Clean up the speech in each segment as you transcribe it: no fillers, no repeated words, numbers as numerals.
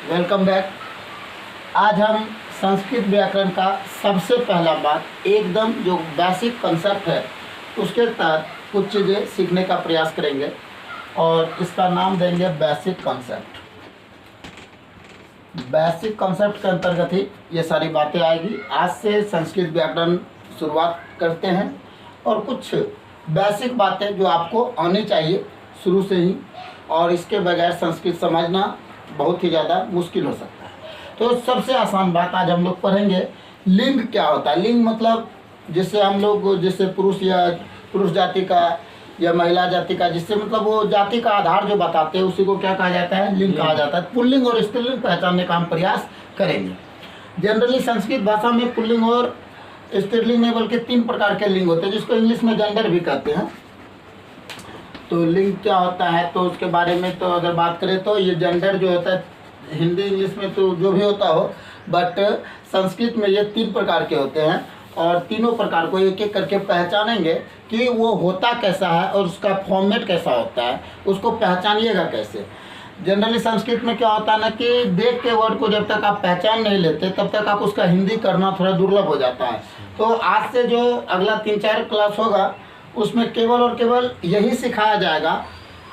Welcome back. आज हम संस्कृत व्याकरण का सबसे पहला बात एकदम जो बेसिक कंसेप्ट है उसके तहत कुछ चीज़ें सीखने का प्रयास करेंगे और इसका नाम देंगे बेसिक कंसेप्ट। बेसिक कंसेप्ट के अंतर्गत ही ये सारी बातें आएगी। आज से संस्कृत व्याकरण शुरुआत करते हैं और कुछ बेसिक बातें जो आपको आनी चाहिए शुरू से ही, और इसके बगैर संस्कृत समझना बहुत ही ज़्यादा मुश्किल हो सकता है। तो सबसे आसान बात आज हम लोग पढ़ेंगे, लिंग क्या होता है। लिंग मतलब जिससे हम लोग, जिससे पुरुष या पुरुष जाति का या महिला जाति का, जिससे मतलब वो जाति का आधार जो बताते हैं उसी को क्या कहा जाता है, लिंग कहा जाता है। पुल्लिंग और स्त्रीलिंग पहचानने का हम प्रयास करेंगे। जनरली संस्कृत भाषा में पुल्लिंग और स्त्रीलिंग नहीं बल्कि 3 प्रकार के लिंग होते हैं, जिसको इंग्लिश में जेंडर भी कहते हैं। तो लिंग क्या होता है तो उसके बारे में तो अगर बात करें तो ये जेंडर जो होता है हिंदी इंग्लिश में तो जो भी होता हो, बट संस्कृत में ये 3 प्रकार के होते हैं और तीनों प्रकार को एक एक करके पहचानेंगे कि वो होता कैसा है और उसका फॉर्मेट कैसा होता है, उसको पहचानिएगा कैसे। जनरली संस्कृत में क्या होता है ना कि देख के वर्ड को जब तक आप पहचान नहीं लेते तब तक आप उसका हिंदी करना थोड़ा दुर्लभ हो जाता है। तो आज से जो अगला 3-4 क्लास होगा उसमें केवल और केवल यही सिखाया जाएगा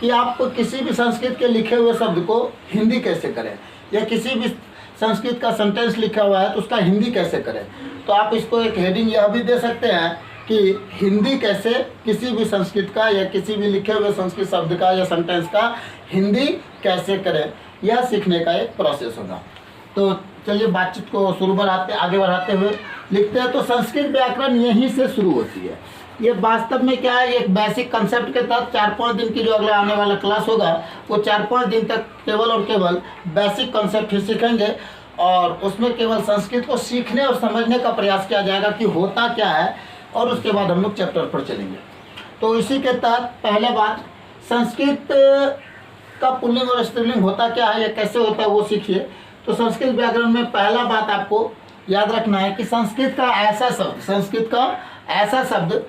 कि आप किसी भी संस्कृत के लिखे हुए शब्द को हिंदी कैसे करें, या किसी भी संस्कृत का सेंटेंस लिखा हुआ है तो उसका हिंदी कैसे करें। तो आप इसको एक हेडिंग यह भी दे सकते हैं कि हिंदी कैसे किसी भी संस्कृत का या किसी भी लिखे हुए संस्कृत शब्द का या सेंटेंस का हिंदी कैसे करें, यह सीखने का एक प्रोसेस होगा। तो चलिए बातचीत को आगे बढ़ाते हुए लिखते हैं। तो संस्कृत व्याकरण यहीं से शुरू होती है। ये वास्तव में क्या है, एक बेसिक कंसेप्ट के तहत 4-5 दिन की जो अगला आने वाला क्लास होगा वो 4-5 दिन तक केवल और केवल बेसिक कंसेप्ट ही सीखेंगे और उसमें केवल संस्कृत को सीखने और समझने का प्रयास किया जाएगा कि होता क्या है, और उसके बाद हम लोग चैप्टर पर चलेंगे। तो इसी के तहत पहले बात, संस्कृत का पुल्लिंग और स्त्रीलिंग होता क्या है या कैसे होता है वो सीखिए। तो संस्कृत व्याकरण में पहला बात आपको याद रखना है कि संस्कृत का ऐसा शब्द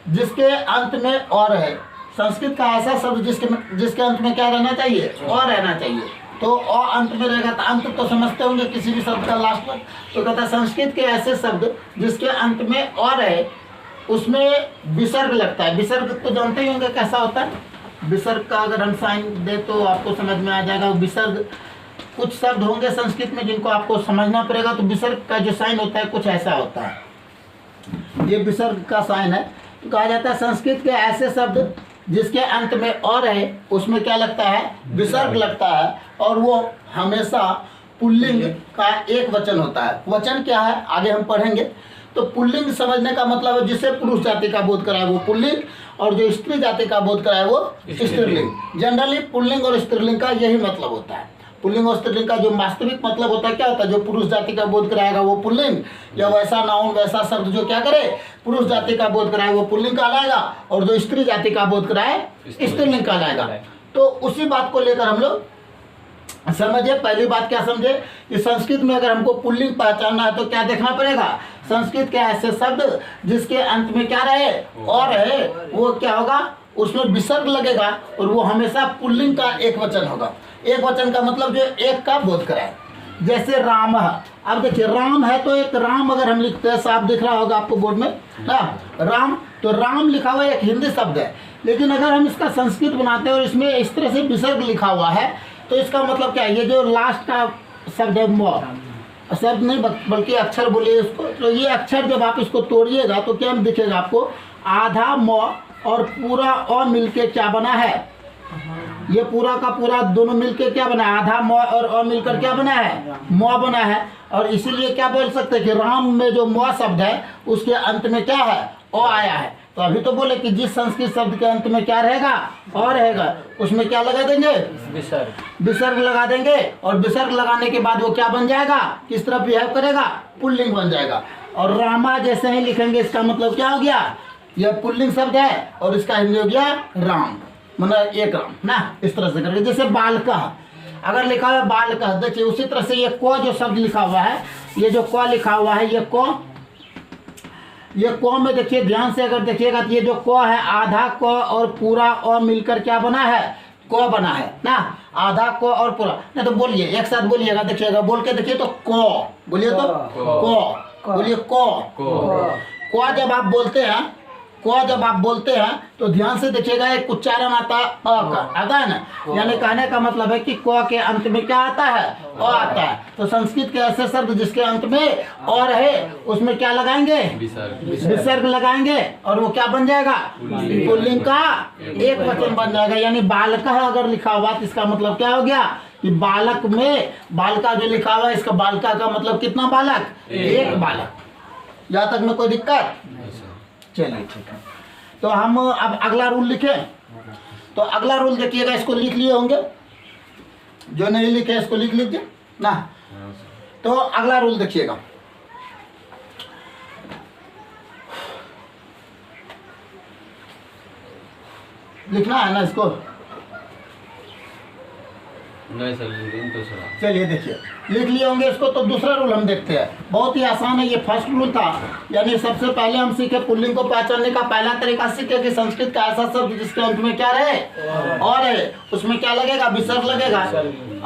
जिसके अंत में और है। संस्कृत का ऐसा शब्द जिसके अंत में क्या रहना चाहिए, और रहना चाहिए। तो और अंत में रहेगा तो अंत तो समझते होंगे किसी भी शब्द का लास्ट में। तो कहता है संस्कृत के ऐसे शब्द जिसके अंत में और है उसमें विसर्ग लगता है। विसर्ग तो जानते ही होंगे कैसा होता है। विसर्ग का अगर हम साइन दे तो आपको समझ में आ जाएगा। विसर्ग कुछ शब्द होंगे संस्कृत में जिनको आपको समझना पड़ेगा। तो विसर्ग का जो साइन होता है कुछ ऐसा होता है, ये विसर्ग का साइन है। तो कहा जाता है संस्कृत के ऐसे शब्द जिसके अंत में और है उसमें क्या लगता है, विसर्ग लगता है, और वो हमेशा पुल्लिंग का एक वचन होता है। वचन क्या है आगे हम पढ़ेंगे। तो पुल्लिंग समझने का मतलब है जिसे पुरुष जाति का बोध कराए वो पुल्लिंग, और जो स्त्री जाति का बोध कराए वो स्त्रीलिंग। जनरली पुल्लिंग और स्त्रीलिंग का यही मतलब होता है। पुल्लिंग और स्त्रीलिंग का जो वास्तविक मतलब होता है क्या होता है, जो पुरुष जाति का बोध कराएगा वो पुल्लिंग, या वैसा नाउन वैसा शब्द जो क्या करे पुरुष जाति का बोध कराए वो पुल्लिंग कहलाएगा, और जो स्त्री जाति का बोध कराए स्त्रीलिंग कहलाएगा। तो उसी बात को लेकर हम लोग समझिए। पहली बात क्या समझे कि संस्कृत में अगर हमको पुल्लिंग पहचानना है तो क्या देखना पड़ेगा, संस्कृत के ऐसे शब्द जिसके अंत में क्या रहे और है वो क्या होगा, उसमें विसर्ग लगेगा और वो हमेशा पुल्लिंग का एक वचन होगा। एक वचन का मतलब जो एक का बोध कराए। जैसे राम है, अब देखिए राम है तो एक राम अगर हम लिखते हैं, साफ दिख रहा होगा आपको बोर्ड में ना, राम, तो राम लिखा हुआ एक हिंदी शब्द है। लेकिन अगर हम इसका संस्कृत बनाते हैं और इसमें इस तरह से विसर्ग लिखा हुआ है तो इसका मतलब क्या है, ये जो लास्ट का शब्द है म, शब्द नहीं बल्कि अक्षर बोलिए इसको, तो ये अक्षर जब आप इसको तोड़िएगा तो क्या दिखेगा आपको, आधा म और पूरा अ मिलके क्या बना है, ये पूरा का पूरा दोनों मिलके क्या बना है, आधा म और अ मिलकर क्या बना है, म बना है। और इसीलिए क्या बोल सकते हैं कि राम में जो म शब्द है उसके अंत में क्या है, अ आया है। तो अभी तो बोले कि जिस संस्कृत शब्द के अंत में क्या रहेगा, और रहेगा, उसमें क्या लगा देंगे, विसर्ग लगा देंगे। और विसर्ग लगाने के बाद वो क्या बन जाएगा, किस तरह बिहेव करेगा, पुल्लिंग बन जाएगा। और रामा जैसे ही लिखेंगे इसका मतलब क्या हो गया, यह पुल्लिंग शब्द है और इसका हिंदी हो गया राम, मतलब एक राम ना। इस तरह से करके जैसे बालका अगर लिखा हुआ है बालका, देखिए उसी तरह से ये क जो शब्द लिखा हुआ है, ये जो क लिखा हुआ है ये क में देखिए ध्यान से अगर देखिएगा तो ये जो क है आधा क और पूरा अ मिलकर क्या बना है, क बना है ना। आधा को और पूरा, नहीं तो बोलिए एक साथ बोलिएगा, देखिएगा बोल के देखिए तो को, बोलिए तो को, बोलिए को जब आप बोलते हैं, को जब आप बोलते हैं तो ध्यान से देखिएगा एक उच्चारण आता है अ का, आता है ना, यानी कहने का मतलब है कि को के अंत में क्या आता है, अ आता है। तो संस्कृत के ऐसे शब्द जिसके अंत में और है उसमें क्या लगाएंगे, विसर्ग लगाएंगे और वो क्या बन जाएगा, पुल्लिंग का एक वचन बन जाएगा। यानी बालक अगर लिखा हुआ तो इसका मतलब क्या हो गया कि बालक में बालका जो लिखा हुआ है, इसका बालका का मतलब कितना बालक, एक बालक। यहाँ तक में कोई दिक्कत, चलिए ठीक है। तो हम अब अगला रूल लिखे, तो अगला रूल देखिएगा, इसको लिख लिए होंगे, जो नहीं लिखे इसको लिख लीजिए ना। तो अगला रूल देखिएगा, लिखना है ना इसको, नहीं सर दूसरा। चलिए देखिए लिख लिए होंगे इसको। तो दूसरा रूल हम देखते हैं, बहुत ही आसान है, ये फर्स्ट रूल था। यानी सबसे पहले हम सीखे पुल्लिंग को पहचानने का पहला तरीका सीखे कि संस्कृत का ऐसा शब्द जिसके अंत में क्या रहे और है, उसमें क्या लगेगा, विसर्ग लगेगा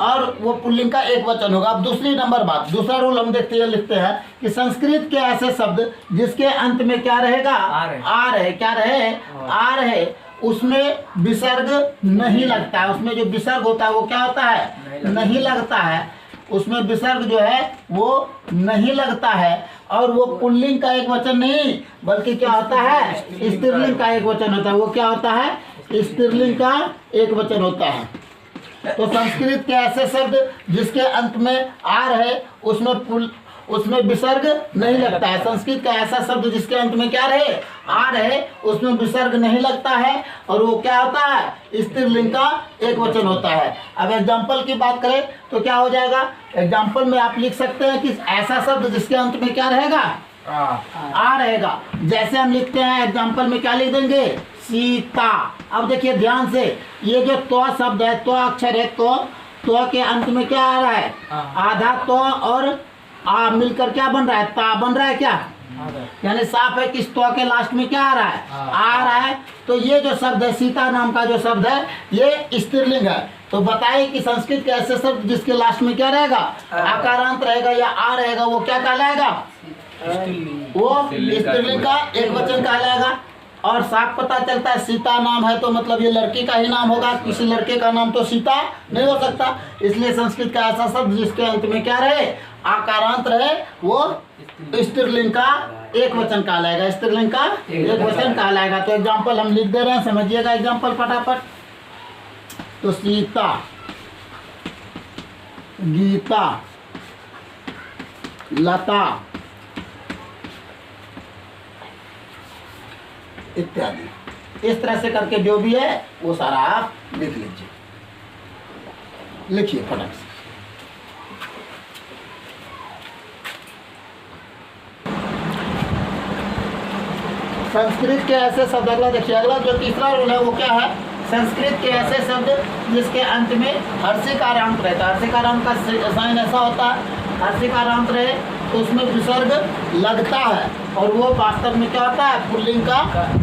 और वो पुल्लिंग का एक वचन होगा। अब दूसरी नंबर बात, दूसरा रूल हम देखते हैं, लिखते हैं कि संस्कृत के ऐसे शब्द जिसके अंत में क्या रहेगा, आ रहे, क्या रहे, आ रहे, उसमें विसर्ग नहीं लगता है। उसमें जो विसर्ग होता है वो क्या होता है, नहीं लगता है। उसमें विसर्ग जो है वो नहीं लगता है और वो पुल्लिंग का एक वचन नहीं बल्कि क्या होता है, स्त्रीलिंग का एक वचन होता है। वो क्या होता है, स्त्रीलिंग का एक वचन होता है। तो संस्कृत के ऐसे शब्द जिसके अंत में आर है उसमें विसर्ग नहीं लगता है। संस्कृत का ऐसा शब्द जिसके अंत में क्या रहे, आ रहे, उसमें विसर्ग नहीं लगता है और वो क्या होता है, स्त्रीलिंग का एक वचन होता है। अब एग्जाम्पल की बात करें तो क्या हो जाएगा, एग्जाम्पल में आप लिख सकते हैं कि ऐसा शब्द जिसके अंत में क्या रहेगा, आ रहेगा। जैसे हम लिखते हैं एग्जाम्पल में क्या लिख देंगे, सीता। अब देखिए ध्यान से, ये जो तो शब्द है, तो अक्षर है, तो के अंत में क्या आ रहा है, आधा तो और आ मिलकर क्या बन रहा है, ता बन रहा है क्या, यानी साफ है कि इस तो के लास्ट में क्या आ रहा है, आ रहा है। तो ये जो शब्द है, सीता नाम का जो शब्द है, ये स्त्रीलिंग है। तो बताइए कि संस्कृत के ऐसे शब्द जिसके लास्ट में क्या रहेगा, आकारांत रहेगा या आ रहेगा, वो क्या कहलाएगा, वो स्त्रीलिंग का एक वचन कहलाएगा। और साफ पता चलता है सीता नाम है तो मतलब ये लड़की का ही नाम होगा, किसी लड़के का नाम तो सीता नहीं हो सकता। इसलिए संस्कृत का ऐसा शब्द जिसके अंत में क्या रहे, आकारांत रहे, वो स्त्रीलिंग का एक वचन कहलाएगा, स्त्रीलिंग का एक वचन कहलाएगा। तो एग्जांपल हम लिख दे रहे हैं, समझिएगा एग्जांपल फटाफट। तो सीता, गीता, लता इत्यादि, इस तरह से करके जो भी है वो सारा आप लिख लीजिए। लिखिए फटाक से। संस्कृत के ऐसे शब्द, अगला देखिए, अगला जो तीसरा रूल है वो क्या है, संस्कृत के ऐसे शब्द जिसके अंत में हर्षिकारांत रहता है। हर्षिकारांत का साइन ऐसा होता है, हर्षिकारांत रहे तो उसमें विसर्ग लगता है और वो वास्तव में क्या होता है, पुल्लिंग का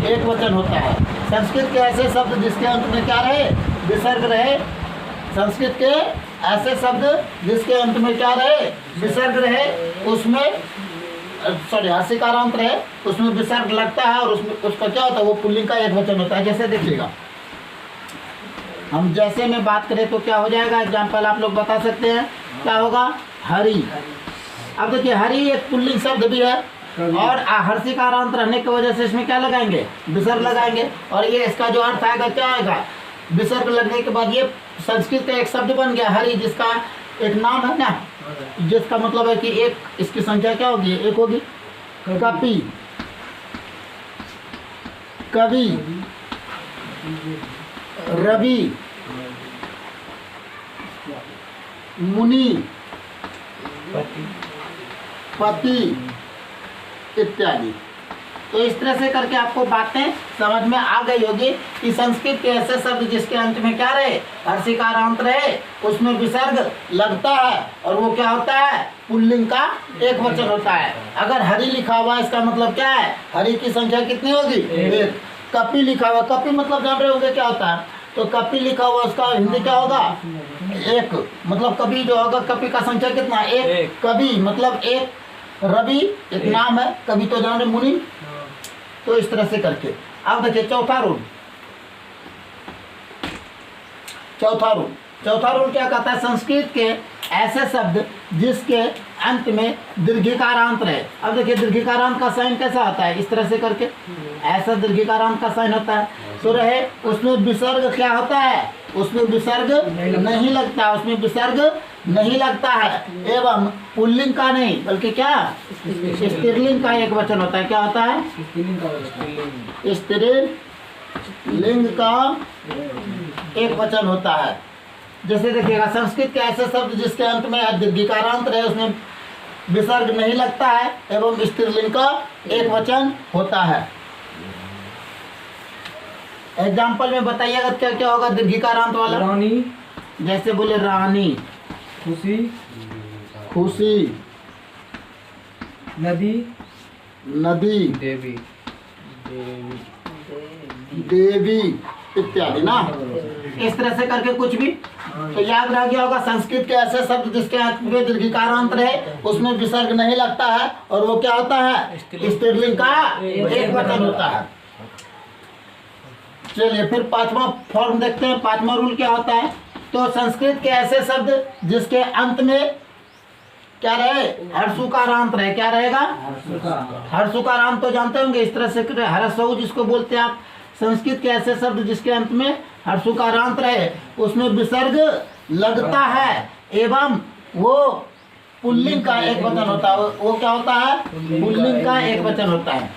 एक वचन होता है। संस्कृत के ऐसे शब्द जिसके अंत में क्या रहे, विसर्ग रहे, संस्कृत के ऐसे शब्द जिसके अंत में क्या रहे, विसर्ग रहे, उसमें हर्षिकारांत रहे, उसमें विसर्ग लगता है और उसमें उसका क्या होता है, वो पुल्लिंग का एक वचन होता है। जैसे देखिएगा, हम जैसे में बात करें तो क्या हो जाएगा, एग्जाम्पल आप लोग बता सकते हैं, क्या होगा, हरि। अब देखिए हरि एक पुल्लिंग शब्द भी है और हर्षिकारांत रहने की वजह से इसमें क्या लगाएंगे, विसर्ग लगाएंगे और ये इसका जो अर्थ आएगा क्या आएगा, विसर्ग लगने के बाद ये संस्कृत का एक शब्द बन गया हरि, जिसका एक नाम है ना, जिसका मतलब है कि एक, इसकी संख्या क्या होगी, एक होगी। कपि, कवि, रवि, मुनि, पति इत्यादि। तो इस तरह से करके आपको बातें समझ में आ गई होगी कि संस्कृत के ऐसे शब्द जिसके अंत में क्या रहे, हर्षिकारांत रहे, उसमें विसर्ग लगता है और वो क्या होता है, पुल्लिंग का एक वचन होता है। अगर हरि लिखा हुआ इसका मतलब क्या है, हरि की संख्या कितनी होगी, एक। कपि लिखा हुआ, कपि मतलब जान रहे होंगे क्या होता है, तो कपि लिखा हुआ उसका हिंदी क्या होगा, एक मतलब कवि जो होगा, कवि का संख्या कितना? एक। कवि मतलब एक, रवि एक नाम है, कवि तो जान रहे मुनि। तो इस तरह से करके अब देखिए चौथा रूल। चौथा रूल क्या कहता है? संस्कृत के ऐसे शब्द जिसके अंत में दीर्घिकारांत रहे। अब देखिए दीर्घिकारांत का साइन कैसा होता है? इस तरह से करके ऐसा दीर्घिकारांत का साइन होता है। तो रहे उसमें विसर्ग क्या होता है? उसमें विसर्ग नहीं लगता, उसमें विसर्ग नहीं लगता है। एवं पुल्लिंग का नहीं बल्कि क्या? स्त्रीलिंग का एक वचन होता है। क्या होता है? स्त्रीलिंग का एक वचन होता है। जैसे देखिएगा संस्कृत के ऐसे शब्द जिसके अंत में दीर्घिकारांत रहे, उसमें विसर्ग नहीं लगता है एवं स्त्रीलिंग का एक वचन होता है। एग्जाम्पल में बताइएगा क्या क्या होगा दीर्घिकारांत वाला? रानी, जैसे बोले रानी, खुशी, खुशी, नदी, नदी, देवी, देवी इत्यादि ना। इस तरह से करके कुछ भी तो याद रह गया होगा। संस्कृत के ऐसे शब्द जिसके अंत में दीर्घिकारांत रहे, उसमें विसर्ग नहीं लगता है और वो क्या होता है? स्त्रीलिंग का एक वचन होता है। चलिए फिर पांचवा फॉर्म देखते हैं। पांचवा रूल क्या होता है? तो संस्कृत के ऐसे शब्द जिसके अंत में क्या रहे? हर्षुकारांत रहे। क्या रहेगा? हर्षुकारांत तो जानते होंगे। इस तरह से हर्षऊ जिसको बोलते हैं आप। संस्कृत के ऐसे शब्द जिसके अंत में हर्षुकारांत रहे, उसमें विसर्ग लगता है एवं वो पुल्लिंग का एक वचन होता है। वो क्या होता है? पुल्लिंग का एक वचन होता है।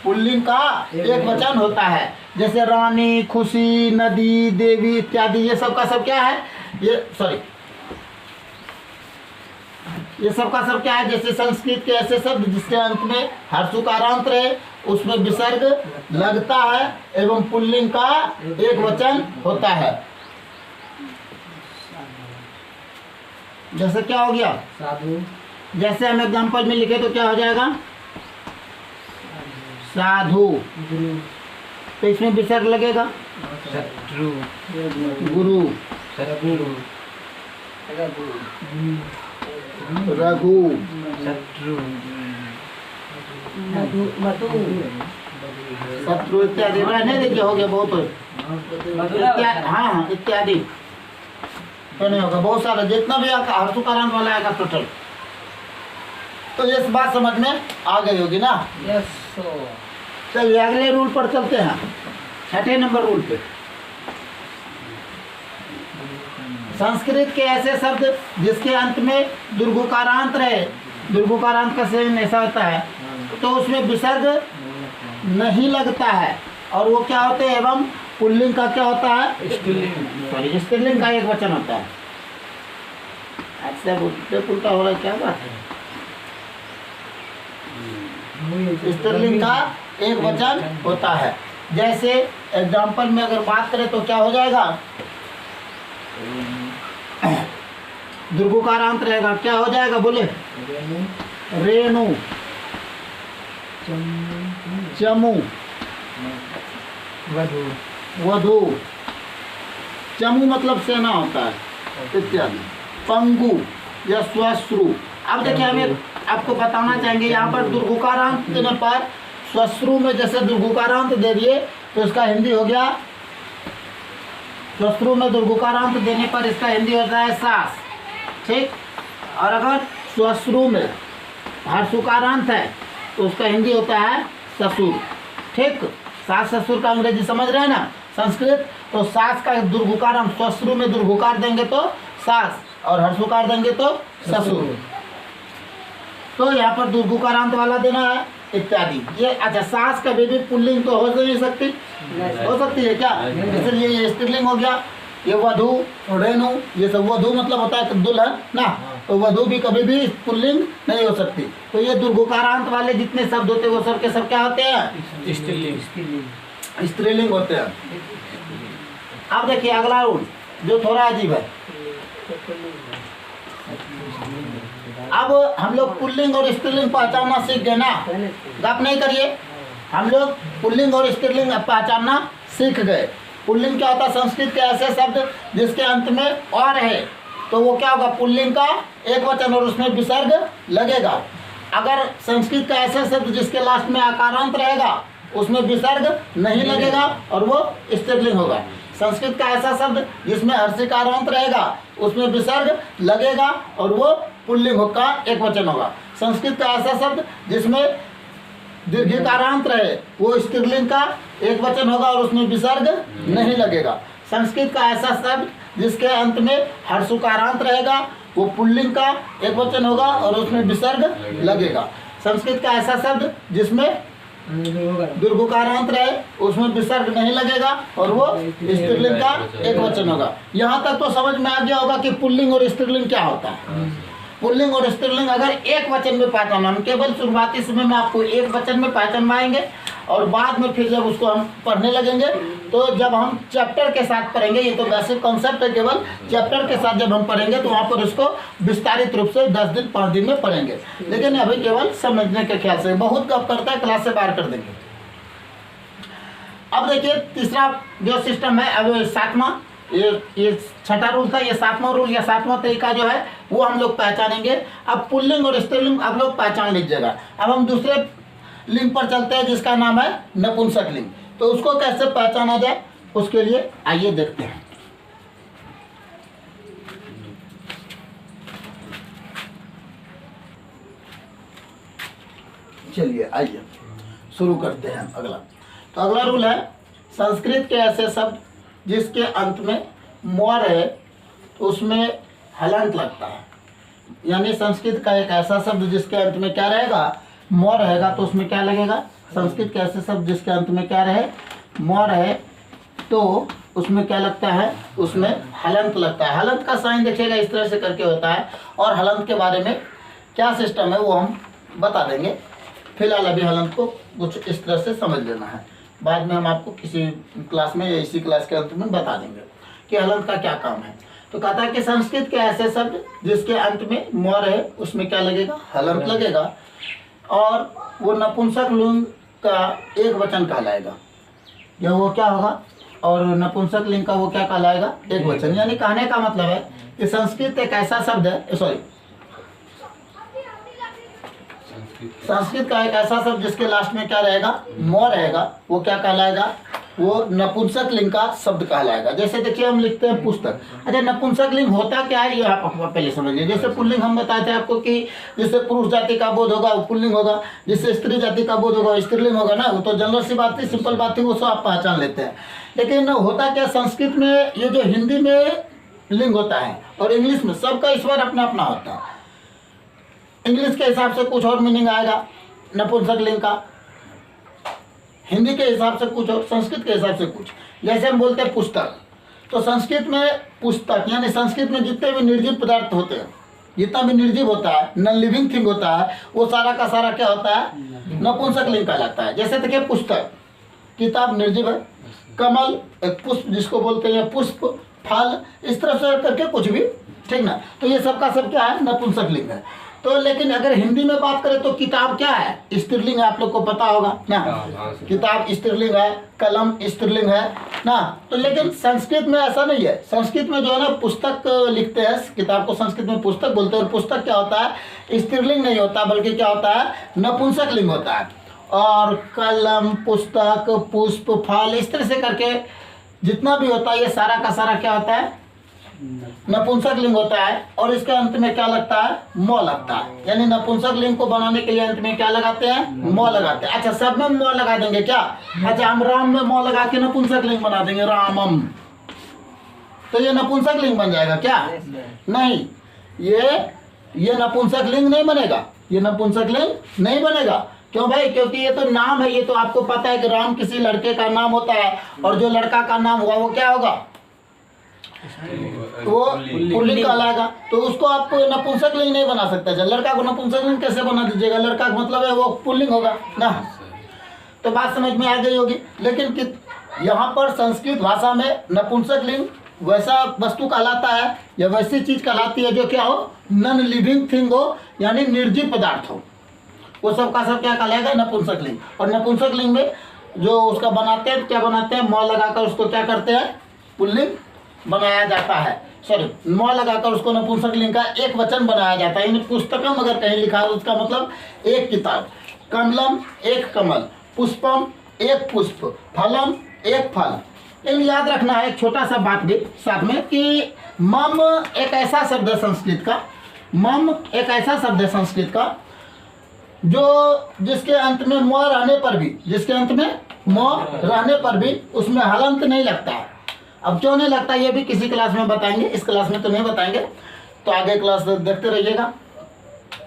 पुल्लिंग का एक वचन होता है। जैसे रानी, खुशी, नदी, देवी इत्यादि, ये सब का सब क्या है? ये सब का सब क्या है? जैसे संस्कृत के ऐसे शब्द जिसके अंत में हर्षुकारांत रहे, उसमें विसर्ग लगता है एवं पुल्लिंग का एक वचन होता है। जैसे क्या हो गया? साधु, जैसे हम एग्जाम्पल में लिखे तो क्या हो जाएगा? साधु। गुरु, तो इसमें विसर्ग लगेगा। शत्रु, गुरु, शत्रु, रघु, शत्रु, शत्रु इत्यादि। नहीं देखिए हो गया बहुत इत्यादि। हाँ इत्यादि तो नहीं होगा। बहुत सारा जितना भी हर्षुकारांत वाला आएगा टोटल। तो ये बात समझ में आ गई होगी ना? यस। चलिए अगले रूल पर चलते हैं। छठे नंबर रूल पे। संस्कृत के ऐसे शब्द जिसके अंत में दीर्घिकारांत रहे, दीर्घिकारांत का सेवन ऐसा होता है तो उसमें विसर्ग नहीं लगता है और वो क्या होते हैं? एवं पुल्लिंग का क्या होता है? सॉरी स्त्रीलिंग का एक वचन होता है। ऐसा उल्टा हो रहा है, क्या बात है? स्त्रीलिंग का एक वचन होता है। जैसे एग्जाम्पल में अगर बात करें तो क्या हो जाएगा? दीर्घिकारांत रहेगा। क्या हो जाएगा? बोले रेणु, चमू, वधु। चमू मतलब सेना होता है इत्यादि। पंगु या श्वश्रु। अब देखिए हमें आपको बताना चाहेंगे यहाँ पर दीर्घिकारांत देने पर श्वश्रु में जैसे दीर्घिकारांत दे दिए तो इसका हिंदी हो गया। श्वश्रु में दीर्घिकारांत देने पर इसका हिंदी होता है सास। ठीक। और अगर श्वश्रु में हर्षुकारांत है तो उसका हिंदी होता है ससुर। ठीक। सास ससुर का अंग्रेजी समझ रहे हैं ना? संस्कृत तो सास का दीर्घिकार श्वश्रु में दीर्घिकार देंगे तो सास और हर्षुकार देंगे तो ससुर। तो यहाँ पर दीर्घिकारांत वाला देना है इत्यादि। ये अच्छा सास का भी पुल्लिंग तो हो नहीं सकती? हो सकती है क्या? जैसे ये स्त्रीलिंग हो गया। ये वधु, रेणु, ये सब वधु मतलब होता है दुल्हन ना। तो वधु भी कभी भी पुल्लिंग नहीं हो सकती। तो ये दीर्घिकारांत वाले जितने शब्द होते हैं वो सब के सब क्या होते हैं? स्त्रीलिंग होते हैं। अब देखिए अगला रूल जो थोड़ा अजीब है। अब हम लोग पुल्लिंग और स्त्रीलिंग पहचानना सीख गए ना? गप नहीं करिए। हम लोग पुल्लिंग और स्त्रीलिंग पहचानना सीख गए। पुल्लिंग क्या होता है? संस्कृत के ऐसे शब्द जिसके अंत में और है, तो वो क्या होगा? पुल्लिंग का एक वचन और उसमें विसर्ग लगेगा। अगर संस्कृत का ऐसा शब्द जिसके लास्ट में आकारांत रहेगा, उसमें विसर्ग नहीं लगेगा और वो स्त्रीलिंग होगा। संस्कृत का ऐसा शब्द जिसमें हर्षिकारांत रहेगा, उसमें विसर्ग लगेगा और वो पुल्लिंग का एक वचन होगा। संस्कृत का ऐसा शब्द जिसमें दीर्घिकारांत रहे, वो स्त्रीलिंग का एक वचन होगा और उसमें विसर्ग नहीं लगेगा। संस्कृत का ऐसा शब्द जिसके अंत में हर्षुकारांत रहेगा, वो पुल्लिंग का एक वचन होगा और उसमें विसर्ग लगेगा। संस्कृत का ऐसा शब्द जिसमें दीर्घकारांत रहे, उसमें विसर्ग नहीं लगेगा और वो स्त्रीलिंग का एक वचन होगा। यहाँ तक तो समझ में आ गया होगा कि पुल्लिंग और स्त्रीलिंग क्या होता है। पुल्लिंग और स्त्रीलिंग अगर एक वचन में पहचान, हम केवल शुरुआती समय में आपको एक वचन में पहचानवाएंगे और बाद में फिर जब उसको हम पढ़ने लगेंगे, तो जब हम चैप्टर के साथ पढ़ेंगे, ये तो बेसिक कॉन्सेप्ट है, केवल चैप्टर के साथ जब हम पढ़ेंगे तो वहाँ पर उसको विस्तारित रूप से 10 दिन 5 दिन में पढ़ेंगे। लेकिन अभी केवल समझने के ख्याल से, बहुत कब करता है, क्लास से बाहर कर देंगे। अब देखिए तीसरा जो सिस्टम है, अब 7वां, ये छठा रूल था, ये 7वां रूल या 7वां तरीका जो है वो हम लोग पहचानेंगे। अब पुल्लिंग और स्त्रीलिंग आप लोग पहचान लीजिएगा। अब हम दूसरे लिंग पर चलते हैं जिसका नाम है नपुंसक लिंग। तो उसको कैसे पहचाना जाए, उसके लिए आइए देखते हैं। चलिए आइए शुरू करते हैं अगला। तो अगला रूल है, संस्कृत के ऐसे शब्द जिसके अंत में मोर है तो उसमें हलंत लगता है। यानी संस्कृत का एक ऐसा शब्द जिसके अंत में क्या रहेगा? मोर रहेगा, तो उसमें क्या लगेगा? संस्कृत के ऐसे शब्द जिसके अंत में क्या रहे? मोर है, तो उसमें क्या लगता है? उसमें हलंत लगता है। हलंत का साइन देखिएगा इस तरह से करके होता है, और हलंत के बारे में क्या सिस्टम है वो हम बता देंगे। फिलहाल अभी हलंत को कुछ इस तरह से समझ लेना है, बाद में हम आपको किसी क्लास में या इसी क्लास के अंत में बता देंगे कि हलंत का क्या काम है। तो कहता है कि संस्कृत के ऐसे शब्द जिसके अंत में मोर है उसमें क्या लगेगा? हलंत लगेगा, और वो नपुंसक लिंग का एक वचन कहलाएगा। या वो क्या होगा? और नपुंसक लिंग का वो क्या कहलाएगा? एक वचन। यानी कहने का मतलब है कि संस्कृत एक ऐसा शब्द है, संस्कृत का एक ऐसा शब्द जिसके लास्ट में क्या रहेगा? मोर रहेगा, वो क्या कहलाएगा? वो नपुंसक लिंग का शब्द कहलाएगा। जैसे देखिए हम लिखते हैं पुस्तक। अच्छा, नपुंसक लिंग होता क्या है ये आप पहले समझिए। जैसे पुल्लिंग हम बताए थे आपको कि जिससे पुरुष जाति का बोध होगा वो पुल्लिंग होगा, जिससे स्त्री जाति का बोध होगा वो स्त्रीलिंग होगा ना। वो तो जनरल सी बात थी, सिंपल बात थी, वो सब आप पहचान लेते हैं। लेकिन होता क्या, संस्कृत में ये जो हिंदी में लिंग होता है और इंग्लिश में, सबका स्वर अपना अपना होता है। इंग्लिश के हिसाब से कुछ और मीनिंग आएगा नपुंसक लिंग का, हिंदी के हिसाब से कुछ और, संस्कृत के हिसाब से कुछ। जैसे हम बोलते हैं पुस्तक, तो संस्कृत में पुस्तक यानी संस्कृत में जितने भी निर्जीव पदार्थ होते हैं, जितना भी निर्जीव होता है, नॉन लिविंग थिंग होता है, वो सारा का सारा क्या होता है? नपुंसक लिंग कहलाता है। जैसे देखिए पुस्तक, किताब निर्जीव है, कमल एक पुष्प जिसको बोलते हैं, पुष्प, फल, इस तरह से करके कुछ भी, ठीक ना। तो ये सब का सब क्या है? नपुंसक लिंग है। तो लेकिन अगर हिंदी में बात करें तो किताब क्या है? स्त्रीलिंग है, आप लोग को पता होगा ना। किताब स्त्रीलिंग है, कलम स्त्रीलिंग है ना। तो लेकिन संस्कृत में ऐसा नहीं है। संस्कृत में जो है ना पुस्तक लिखते हैं, किताब को संस्कृत में पुस्तक बोलते हैं, और पुस्तक क्या होता है? स्त्रीलिंग नहीं होता, बल्कि क्या होता है? नपुंसक लिंग होता है। और कलम, पुस्तक, पुष्प, फल, इस तरह से करके जितना भी होता है ये सारा का सारा क्या होता है? नपुंसक लिंग होता है। और इसके अंत में क्या लगता है? मो लगता है। यानी नपुंसक लिंग को बनाने के लिए अंत में क्या लगाते हैं? मो लगाते हैं। अच्छा, सब में मो लगा देंगे क्या? अच्छा, हम राम में मो लगा के नपुंसक लिंग बना देंगे, रामम, तो ये नपुंसक लिंग बन जाएगा क्या? नहीं, ये नपुंसक लिंग नहीं बनेगा, ये नपुंसक लिंग नहीं बनेगा। क्यों भाई? क्योंकि ये तो नाम है, ये तो आपको पता है कि राम किसी लड़के का नाम होता है, और जो लड़का का नाम होगा वो क्या होगा? वो पुल्लिंग कहलाएगा। तो उसको आप नपुंसक लिंग नहीं बना सकते। लड़का को नपुंसक लिंग कैसे बना दीजिएगा? लड़का का मतलब है वो पुल्लिंग होगा ना। तो बात समझ में आ गई होगी। लेकिन यहाँ पर संस्कृत भाषा में नपुंसक लिंग वैसा वस्तु कहलाता है या वैसी चीज कहलाती है जो क्या हो? नॉन लिविंग थिंग हो, यानी निर्जीव पदार्थ हो। वो सब का सब क्या कहलाएगा? नपुंसक लिंग। और नपुंसक लिंग में जो उसका बनाते हैं, क्या बनाते हैं, म लगाकर उसको क्या करते हैं, पुल्लिंग बनाया जाता है, सॉरी म लगाकर उसको नपुंसकलिंग का एक वचन बनाया जाता है। यानी पुस्तकम अगर कहीं लिखा है उसका मतलब एक किताब, कमलम एक कमल, पुष्पम एक पुष्प, फलम एक फल। इन याद रखना है एक छोटा सा बात भी साथ में कि मम एक ऐसा शब्द है संस्कृत का, मम एक ऐसा शब्द है संस्कृत का जो जिसके अंत में म रहने पर भी, जिसके अंत में म रहने पर भी उसमें हलंत नहीं लगता है। अब क्यों नहीं लगता ये भी किसी क्लास में बताएंगे, इस क्लास में तो नहीं बताएंगे, तो आगे क्लास देखते रहिएगा।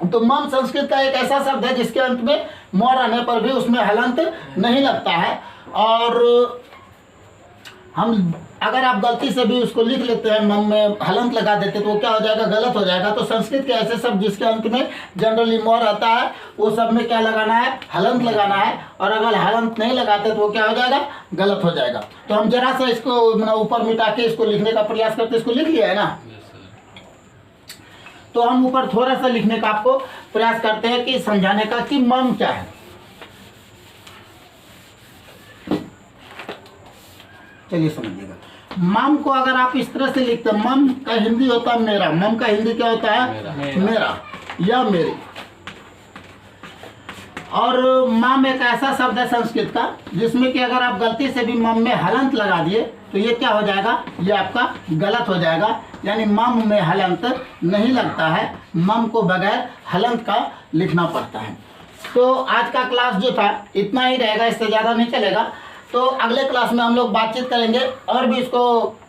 तो मम संस्कृत का एक ऐसा शब्द है जिसके अंत में म रहने पर भी उसमें हलंत नहीं लगता है। और हम अगर आप गलती से भी उसको लिख लेते हैं, मम में हलंत लगा देते तो वो क्या हो जाएगा, गलत हो जाएगा। तो संस्कृत के ऐसे शब्द जिसके अंत में जनरली म रहता है वो सब में क्या लगाना है, हलंत लगाना है। और अगर हलंत नहीं लगाते तो वो क्या हो जाएगा, गलत हो जाएगा। तो हम जरा सा इसको ऊपर मिटा के इसको लिखने का प्रयास करते, इसको लिख लिया है ना, तो हम ऊपर थोड़ा सा लिखने का आपको प्रयास करते हैं कि समझाने का कि मम क्या है। चलिए समझिएगा, मम को अगर आप इस तरह से लिखते हैं, मम का हिंदी होता है मेरा, मम का हिंदी क्या होता है, मेरा या मेरी। और मम एक ऐसा शब्द है संस्कृत का जिसमें कि अगर आप गलती से भी मम में हलंत लगा दिए तो ये क्या हो जाएगा, ये आपका गलत हो जाएगा। यानी मम में हलंत नहीं लगता है, मम को बगैर हलंत का लिखना पड़ता है। तो आज का क्लास जो था इतना ही रहेगा, इससे ज़्यादा नहीं चलेगा। तो अगले क्लास में हम लोग बातचीत करेंगे और भी इसको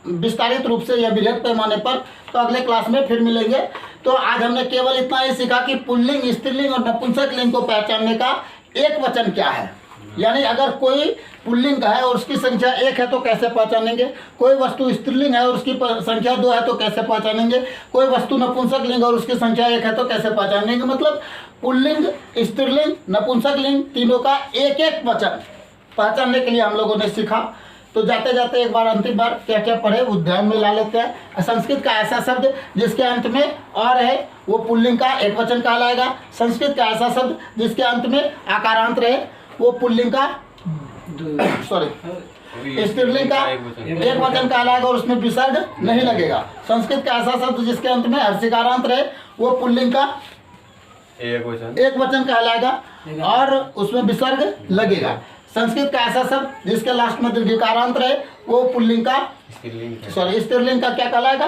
विस्तारित रूप से या बृहद पैमाने पर, तो अगले क्लास में फिर मिलेंगे। तो आज हमने केवल इतना ही सीखा कि पुल्लिंग, स्त्रीलिंग और नपुंसकलिंग को पहचानने का एक वचन क्या है। यानी अगर कोई पुल्लिंग है और उसकी संख्या 1 है तो कैसे पहचानेंगे, कोई वस्तु स्त्रीलिंग है और उसकी संख्या 2 है तो कैसे पहचानेंगे, कोई वस्तु नपुंसकलिंग और उसकी संख्या 1 है तो कैसे पहचानेंगे। मतलब पुल्लिंग, स्त्रीलिंग, नपुंसकलिंग तीनों का एक एक वचन पहचानने के लिए हम लोगों ने सीखा। तो जाते जाते एक बार अंतिम बार क्या क्या पढ़े वो ध्यान में ला लेते हैं। संस्कृत का ऐसा शब्द जिसके अंत में और है वो पुल्लिंग का एक वचन कहलाएगा। संस्कृत का ऐसा शब्द जिसके अंत में आकारांत रहे वो पुल्लिंग का स्त्रीलिंग का एक वचन कहलाएगा और उसमें विसर्ग नहीं लगेगा। संस्कृत का ऐसा शब्द जिसके अंत में हर्षिकारांत रहे वो पुल्लिंग का एक वचन कहलाएगा और उसमें विसर्ग लगेगा। संस्कृत का ऐसा शब्द जिसके लास्ट में दीर्घिकारांत रहे वो पुल्लिंग का स्त्रीलिंग का क्या कहलाएगा,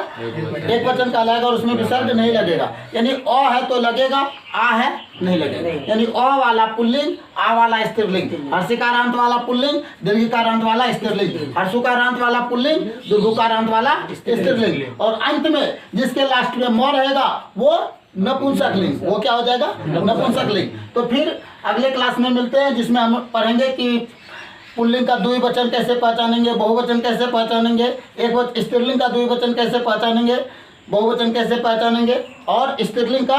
एक वचन कहलाएगा और उसमें विसर्ग नहीं लगेगा। यानी अ है तो लगेगा, आ है नहीं लगेगा। यानी अ वाला पुल्लिंग, आ वाला स्त्रीलिंग, हर्षिकारांत वाला पुल्लिंग, दीर्घिकारांत वाला स्त्रीलिंग, हर्षुकारांत वाला पुल्लिंग, दीर्घुकारांत वाला स्त्रीलिंग, और अंत में जिसके लास्ट में म रहेगा वो नपुंसकलिंग। वो क्या हो जाएगा, नपुंसकलिंग। तो फिर अगले क्लास में मिलते हैं जिसमें हम पढ़ेंगे कि पुल्लिंग का द्विवचन कैसे पहचानेंगे, बहुवचन कैसे पहचानेंगे, एक स्त्रीलिंग का द्विवचन कैसे पहचानेंगे, बहुवचन कैसे पहचानेंगे, और स्त्रीलिंग का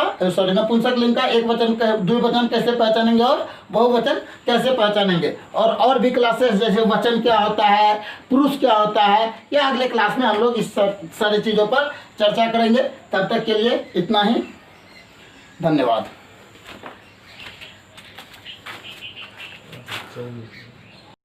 नपुंसकलिंग का एक वचन द्विवचन कैसे पहचानेंगे और बहुवचन कैसे पहचानेंगे। और भी क्लासेस जैसे वचन क्या होता है, पुरुष क्या होता है, या अगले क्लास में हम लोग इस सारी चीज़ों पर चर्चा करेंगे। तब तक के लिए इतना ही, धन्यवाद।